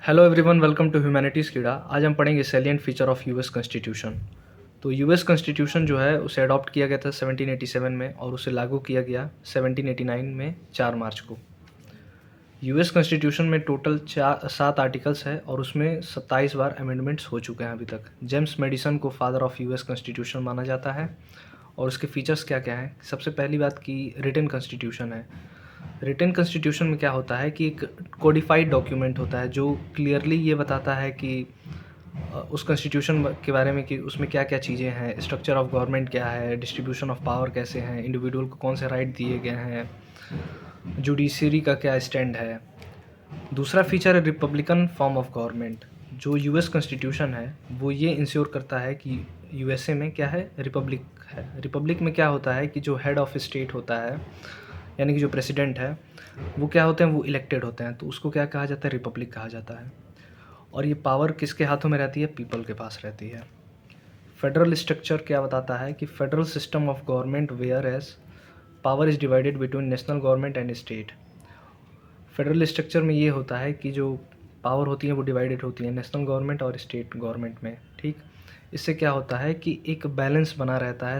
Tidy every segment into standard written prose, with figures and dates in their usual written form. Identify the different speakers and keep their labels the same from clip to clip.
Speaker 1: Hello everyone, welcome to humanities कीड़ा। आज हम पढ़ेंगे salient feature of US constitution. तो यूएस कॉन्स्टिट्यूशन जो है उसे अडॉप्ट किया गया था 1787 में और उसे लागू किया गया 1789 में 4 मार्च को। यूएस कॉन्स्टिट्यूशन में टोटल 7 आर्टिकल्स है और उसमें 27 बार अमेंडमेंट्स हो चुके हैं अभी तक। जेम्स मेडिसन को फादर ऑफ यूएस कॉन्स्टिट्यूशन माना जाता है। और उसके फीचर्स क्या क्या हैं? सबसे पहली बात की रिटन कॉन्स्टिट्यूशन है। रिटन कॉन्स्टिट्यूशन में क्या होता है कि एक कोडिफाइड डॉक्यूमेंट होता है जो क्लियरली ये बताता है कि उस कॉन्स्टिट्यूशन के बारे में कि उसमें क्या क्या चीज़ें हैं, स्ट्रक्चर ऑफ गवर्नमेंट क्या है, डिस्ट्रीब्यूशन ऑफ पावर कैसे हैं, इंडिविजुअल को कौन से राइट दिए गए हैं, जुडिशरी का क्या स्टैंड है। दूसरा फीचर है रिपब्लिकन फॉर्म ऑफ गवर्नमेंट। जो यूएस कॉन्स्टिट्यूशन है वो ये इंश्योर करता है कि यूएसए में क्या है, रिपब्लिक है। रिपब्लिक में क्या होता है कि जो हेड ऑफ स्टेट होता है, यानी कि जो प्रेसिडेंट है, वो क्या होते हैं, वो इलेक्टेड होते हैं, तो उसको क्या कहा जाता है, रिपब्लिक कहा जाता है। और ये पावर किसके हाथों में रहती है? पीपल के पास रहती है। फेडरल स्ट्रक्चर क्या बताता है कि federal system of government whereas power is divided between national government and state. Federal structure में ये होता है कि जो पावर होती है वो डिवाइडेड होती है नेशनल गवर्नमेंट और स्टेट गवर्नमेंट में। ठीक, इससे क्या होता है कि एक बैलेंस बना रहता है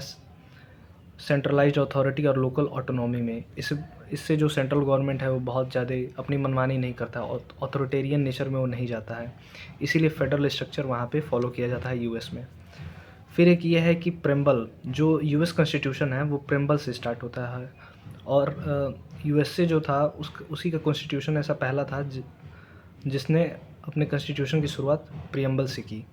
Speaker 1: सेंट्रलाइज्ड अथॉरिटी और लोकल ऑटोनॉमी में। इससे जो सेंट्रल गवर्नमेंट है वो बहुत ज़्यादा अपनी मनमानी नहीं करता, ऑथोरिटेरियन नेचर में वो नहीं जाता है। इसीलिए फेडरल स्ट्रक्चर वहाँ पे फॉलो किया जाता है यूएस में। फिर एक ये है कि प्रेम्बल, जो यूएस कॉन्स्टिट्यूशन है वो प्रेम्बल से स्टार्ट होता है। और यूएसए जो था उसी का कॉन्स्टिट्यूशन ऐसा पहला था जिसने अपने कॉन्स्टिट्यूशन की शुरुआत प्रियम्बल से की।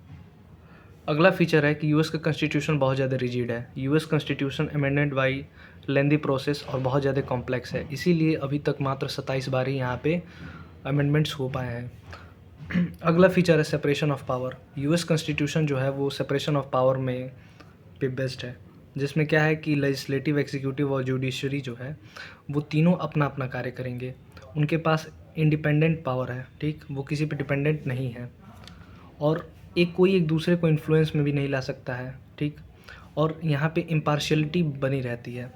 Speaker 1: अगला फीचर है कि यूएस का कॉन्स्टिट्यूशन बहुत ज़्यादा रिजिड है। US constitution amended by lengthy process और बहुत ज़्यादा कॉम्प्लेक्स है, इसीलिए अभी तक मात्र 27 बार ही यहाँ पे अमेंडमेंट्स हो पाए हैं। अगला फीचर है separation of power. US constitution जो है वो सेपरेशन ऑफ पावर में पे बेस्ड है, जिसमें क्या है कि लेजिस्लेटिव, एग्जीक्यूटिव और जुडिशरी जो है वो तीनों अपना अपना कार्य करेंगे। उनके पास इंडिपेंडेंट पावर है, ठीक, वो किसी पे डिपेंडेंट नहीं है। और कोई एक दूसरे को इन्फ्लुएंस में भी नहीं ला सकता है, ठीक। और यहाँ पे इम्पार्शियलिटी बनी रहती है।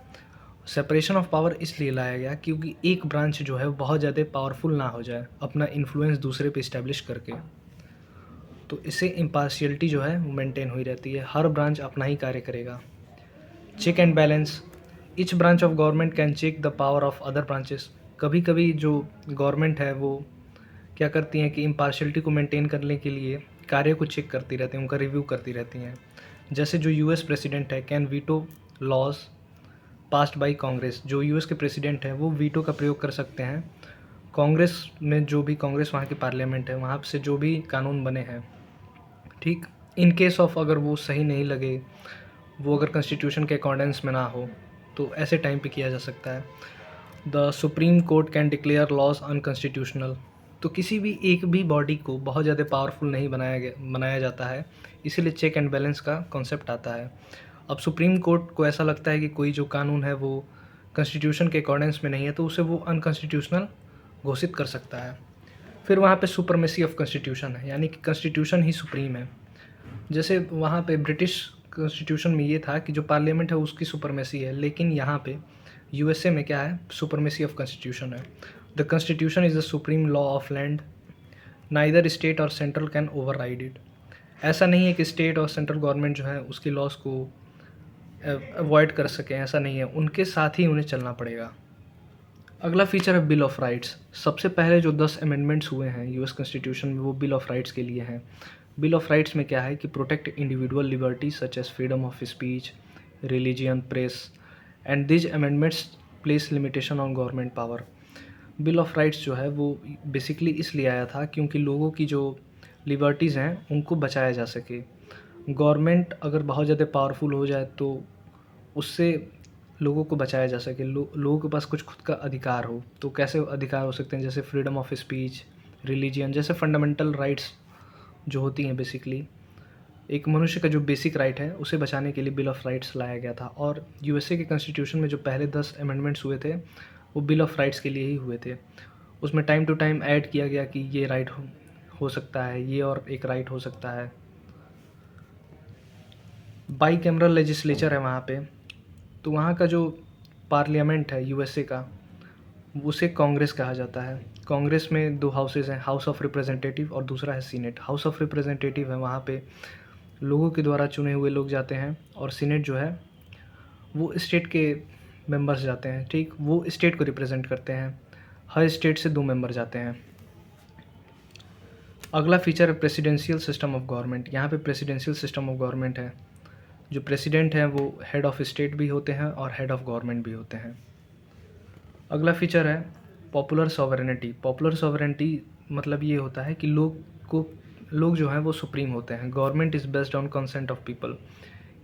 Speaker 1: सेपरेशन ऑफ पावर इसलिए लाया गया क्योंकि एक ब्रांच जो है वो बहुत ज़्यादा पावरफुल ना हो जाए अपना इन्फ्लुएंस दूसरे पे इस्टेब्लिश करके। तो इससे इम्पार्शियलिटी जो है वो मेंटेन हुई रहती है, हर ब्रांच अपना ही कार्य करेगा। Check and balance, each branch of government can check the power of other branches. कभी कभी जो गवर्नमेंट है वो क्या करती हैं कि इम्पार्शियलिटी को मेंटेन करने के लिए कार्य को चेक करती रहती हैं, उनका रिव्यू करती रहती हैं। जैसे जो यूएस प्रेसिडेंट है can veto laws passed by Congress. जो यूएस के प्रेसिडेंट हैं वो वीटो का प्रयोग कर सकते हैं कांग्रेस में, जो भी कांग्रेस वहाँ की पार्लियामेंट है वहाँ से जो भी कानून बने हैं, ठीक। इन केस ऑफ अगर वो सही नहीं लगे, वो अगर कॉन्स्टिट्यूशन के अकॉर्डेंस में ना हो, तो ऐसे टाइम पे किया जा सकता है। The Supreme Court can declare laws unconstitutional. तो किसी भी एक भी बॉडी को बहुत ज़्यादा पावरफुल नहीं बनाया जाता है, इसीलिए चेक एंड बैलेंस का कॉन्सेप्ट आता है। अब सुप्रीम कोर्ट को ऐसा लगता है कि कोई जो कानून है वो कॉन्स्टिट्यूशन के अकॉर्डेंस में नहीं है, तो उसे वो अनकॉन्स्टिट्यूशनल घोषित कर सकता है। फिर वहाँ पे सुपरमेसी ऑफ कॉन्स्टिट्यूशन है, यानी कि कॉन्स्टिट्यूशन ही सुप्रीम है। जैसे वहाँ पे ब्रिटिश कॉन्स्टिट्यूशन में ये था कि जो पार्लियामेंट है उसकी सुपरमेसी है, लेकिन यहाँ पे यूएसए में क्या है, सुपरमेसी ऑफ कॉन्स्टिट्यूशन है। The constitution is the supreme law of land, neither state और सेंट्रल कैन ओवरराइड इट। ऐसा नहीं है कि स्टेट और सेंट्रल गवर्नमेंट जो है उसकी लॉस को अवॉइड कर सकें, ऐसा नहीं है, उनके साथ ही उन्हें चलना पड़ेगा। अगला फीचर है बिल ऑफ राइट्स। सबसे पहले जो 10 अमेंडमेंट्स हुए हैं यूएस कॉन्स्टिट्यूशन में वो बिल ऑफ राइट्स के लिए हैं। बिल ऑफ राइट्स में क्या है कि protect individual liberty such as freedom of speech, religion, press, and these amendments place limitation on government power. Bill of Rights जो है वो बेसिकली इसलिए आया था क्योंकि लोगों की जो लिबर्टीज़ हैं उनको बचाया जा सके। गवर्नमेंट अगर बहुत ज़्यादा पावरफुल हो जाए तो उससे लोगों को बचाया जा सके, लोगों के पास कुछ खुद का अधिकार हो। तो कैसे अधिकार हो सकते हैं? जैसे फ्रीडम ऑफ स्पीच, रिलीजियन, जैसे फंडामेंटल राइट्स जो होती हैं, बेसिकली एक मनुष्य का जो बेसिक राइट है उसे बचाने के लिए बिल ऑफ राइट्स लाया गया था। और यूएसए के कॉन्स्टिट्यूशन में जो पहले 10 अमेंडमेंट्स हुए थे वो बिल ऑफ राइट्स के लिए ही हुए थे। उसमें टाइम टू टाइम ऐड किया गया कि ये राइट हो सकता है, ये और एक राइट हो सकता है। बाई कैमरल लेजिस्लेचर है वहाँ पे, तो वहाँ का जो पार्लियामेंट है यूएसए का उसे कांग्रेस कहा जाता है। कांग्रेस में 2 हाउसेज़ हैं, हाउस ऑफ रिप्रेजेंटेटिव और दूसरा है सीनेट। हाउस ऑफ रिप्रेजेंटेटिव है, वहाँ पे लोगों के द्वारा चुने हुए लोग जाते हैं, और सीनेट जो है वो स्टेट के मेंबर्स जाते हैं, ठीक? वो स्टेट को रिप्रेजेंट करते हैं। हर स्टेट से 2 मेंबर जाते हैं। अगला फीचर है प्रेसिडेंशियल सिस्टम ऑफ गवर्नमेंट। यहाँ पे प्रेसिडेंशियल सिस्टम ऑफ गवर्नमेंट है। जो प्रेसिडेंट हैं वो हेड ऑफ़ स्टेट भी होते हैं और हेड ऑफ़ गवर्नमेंट भी होते हैं। अगला फीचर है पॉपुलर सॉवरेनिटी। पॉपुलर सॉवरेनिटी मतलब ये होता है कि लोग जो हैं वो सुप्रीम होते हैं। Government is based on consent of people,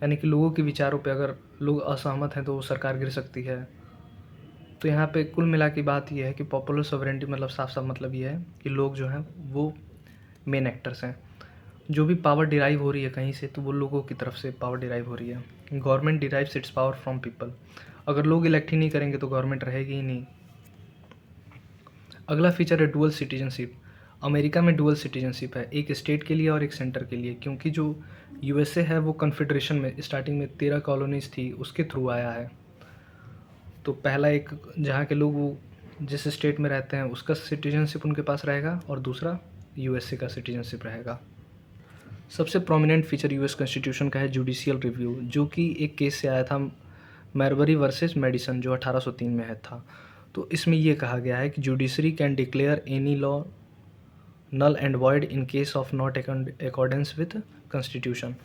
Speaker 1: यानी कि लोगों के विचारों पे अगर लोग असहमत हैं तो वो सरकार गिर सकती है। तो यहाँ पे कुल मिला के बात ये है कि पॉपुलर सॉवरेनिटी मतलब साफ साफ मतलब ये है कि लोग जो हैं वो मेन एक्टर्स हैं। जो भी पावर डिराइव हो रही है कहीं से, तो वो लोगों की तरफ से पावर डिराइव हो रही है। Government derives it's power from people. अगर लोग इलेक्ट ही नहीं करेंगे तो गवर्नमेंट रहेगी ही नहीं। अगला फीचर है डुअल सिटीजनशिप। अमेरिका में डुअल सिटीजनशिप है, एक स्टेट के लिए और एक सेंटर के लिए, क्योंकि जो यूएसए है वो कन्फेडरेशन में स्टार्टिंग में 13 कॉलोनीज थी, उसके थ्रू आया है। तो पहला एक जहाँ के लोग वो जिस स्टेट में रहते हैं उसका सिटीजनशिप उनके पास रहेगा, और दूसरा यूएसए का सिटीजनशिप रहेगा। सबसे प्रोमिनेंट फीचर यूएस कॉन्स्टिट्यूशन का है जुडिशियल रिव्यू, जो कि एक केस से आया था, मैरबरी वर्सेस मेडिसन, जो 1803 में है था। तो इसमें ये कहा गया है कि judiciary can declare any law null and void in case of not accordance with constitution.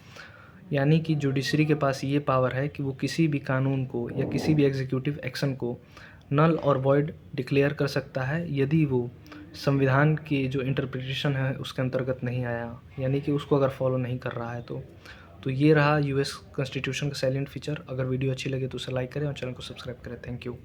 Speaker 1: यानी कि जुडिशरी के पास ये पावर है कि वो किसी भी कानून को या किसी भी एग्जीक्यूटिव एक्शन को नल और वॉइड डिक्लेयर कर सकता है यदि वो संविधान की जो इंटरप्रिटेशन है उसके अंतर्गत नहीं आया, यानी कि उसको अगर फॉलो नहीं कर रहा है तो ये रहा यूएस कॉन्स्टिट्यूशन का साइलेंट फीचर। अगर वीडियो अच्छी लगे तो उसे लाइक करें और चैनल को सब्सक्राइब करें। Thank you.